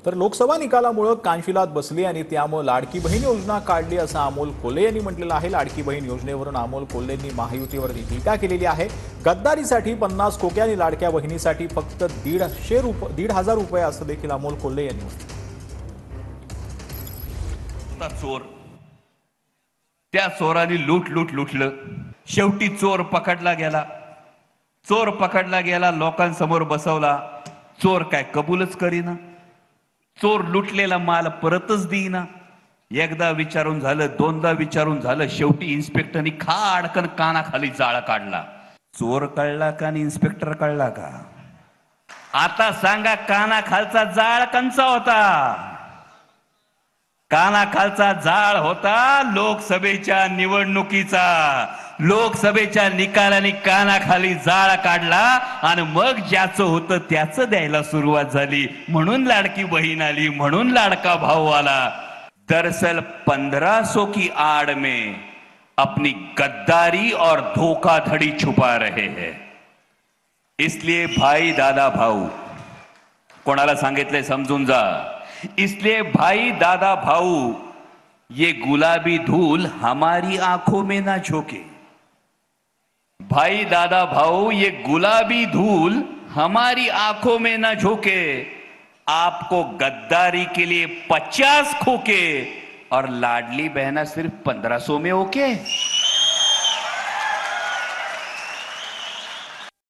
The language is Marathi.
तर लोकसभा निकालामुळे कानशिलात बसली आणि त्यामुळे लाडकी बहीण योजना काढली असं अमोल कोल्हे यांनी म्हटलेलं आहे। लाडकी बहीण योजनेवरून अमोल कोल्हेंनी महायुतीवरती टीका केलेली आहे। गद्दारीसाठी 50 खोके आणि लाडक्या बहिणीसाठी फक्त 1,500 रुपये असं देखील अमोल कोल्हे यांनी म्हटलं। चोर त्या चोराने लुटलं। शेवटी चोर पकडला गेला, लोकांसमोर बसवला। चोर काय कबूलच करीना, चोर लुटलेला माल परतच देईना। एकदा विचारून झालं, दोनदा विचारून झालं, शेवटी इन्स्पेक्टरनी खाडकन कानाखाली जाळ काढला। चोर कळला का आणि इन्स्पेक्टर कळला का? आता सांगा, कानाखालचा जाळ कंचा होता? कानाखालचा जाळ होता लोकसभेच्या निवडणुकीचा। लोकसभेच्या निकालाने कानाखाली जाळ काढला आणि मग ज्याचं होतं त्याचं द्यायला सुरुवात झाली। म्हणून लाडकी बहीण आली, म्हणून लाडका भाऊ आला। दरअसल 1500 की आड़ में अपनी गद्दारी और धोखाधड़ी छुपा रहे हैं। इसलिए भाई दादा भाऊ, कोणाला सांगितले समजून जा। इसलिए भाई दादा भाऊ, ये गुलाबी धूल हमारी आंखों में ना झोंके। भाई दादा भाऊ, ये गुलाबी धूल हमारी आंखों में ना झोंके। आपको गद्दारी के लिए 50 खोके और लाडली बहना सिर्फ 1500 में ओके।